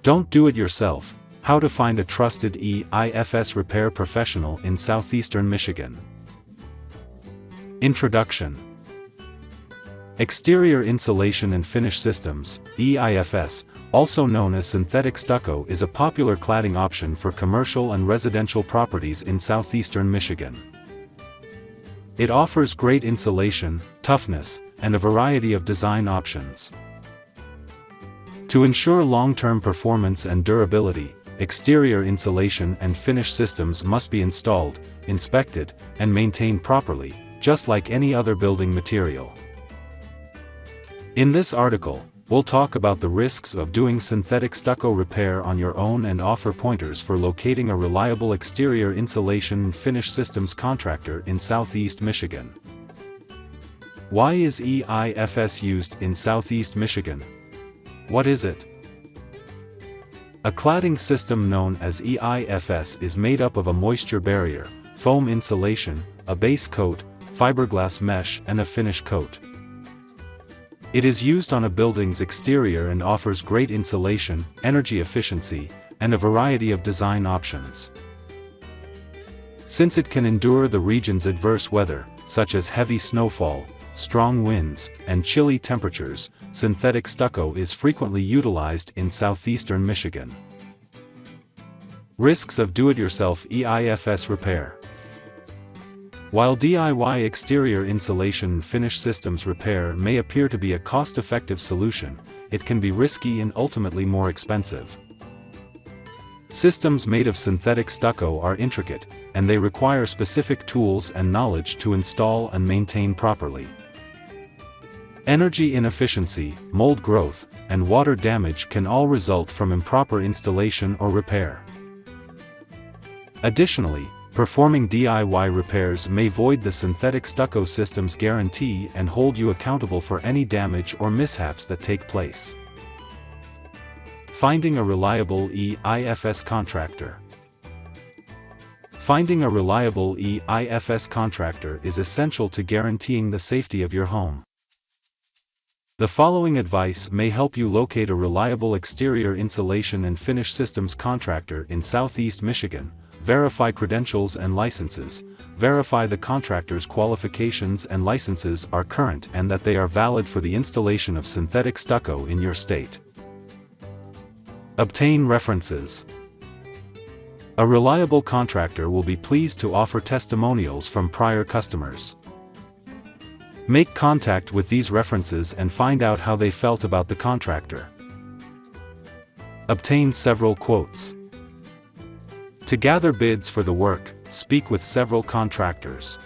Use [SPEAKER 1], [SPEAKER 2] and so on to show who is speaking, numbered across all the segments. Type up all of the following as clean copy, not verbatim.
[SPEAKER 1] Don't do it yourself. How to find a trusted EIFS repair professional in Southeastern Michigan. Introduction. Exterior Insulation and Finish Systems, EIFS, also known as synthetic stucco, is a popular cladding option for commercial and residential properties in Southeastern Michigan. It offers great insulation, toughness, and a variety of design options. To ensure long-term performance and durability, exterior insulation and finish systems must be installed, inspected, and maintained properly, just like any other building material. In this article, we'll talk about the risks of doing synthetic stucco repair on your own and offer pointers for locating a reliable exterior insulation and finish systems contractor in Southeast Michigan. Why is EIFS used in Southeast Michigan? What is it? A cladding system known as EIFS is made up of a moisture barrier, foam insulation, a base coat, fiberglass mesh, and a finish coat. It is used on a building's exterior and offers great insulation, energy efficiency, and a variety of design options. Since it can endure the region's adverse weather, such as heavy snowfall, strong winds, and chilly temperatures, synthetic stucco is frequently utilized in southeastern Michigan. Risks of do-it-yourself EIFS repair. While DIY exterior insulation and finish systems repair may appear to be a cost-effective solution, it can be risky and ultimately more expensive. Systems made of synthetic stucco are intricate, and they require specific tools and knowledge to install and maintain properly. Energy inefficiency, mold growth, and water damage can all result from improper installation or repair. Additionally, performing DIY repairs may void the synthetic stucco system's guarantee and hold you accountable for any damage or mishaps that take place. Finding a reliable EIFS contractor. Finding a reliable EIFS contractor is essential to guaranteeing the safety of your home. The following advice may help you locate a reliable exterior insulation and finish systems contractor in Southeast Michigan. Verify credentials and licenses. Verify the contractor's qualifications and licenses are current and that they are valid for the installation of synthetic stucco in your state. Obtain references. A reliable contractor will be pleased to offer testimonials from prior customers. Make contact with these references and find out how they felt about the contractor. Obtain several quotes. To gather bids for the work, speak with several contractors.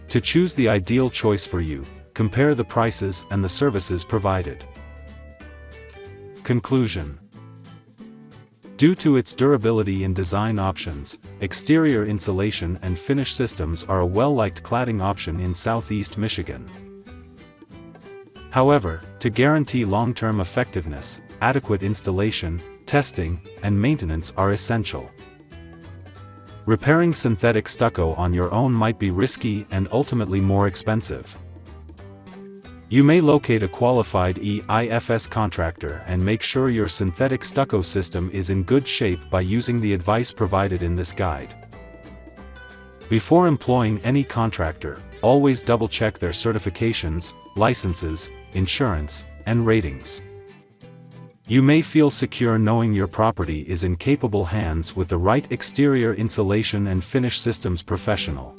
[SPEAKER 1] To choose the ideal choice for you, compare the prices and the services provided. Conclusion. Due to its durability and design options, exterior insulation and finish systems are a well-liked cladding option in Southeast Michigan. However, to guarantee long-term effectiveness, adequate installation, testing, and maintenance are essential. Repairing synthetic stucco on your own might be risky and ultimately more expensive. You may locate a qualified EIFS contractor and make sure your synthetic stucco system is in good shape by using the advice provided in this guide. Before employing any contractor, always double-check their certifications, licenses, insurance, and ratings. You may feel secure knowing your property is in capable hands with the right exterior insulation and finish systems professional.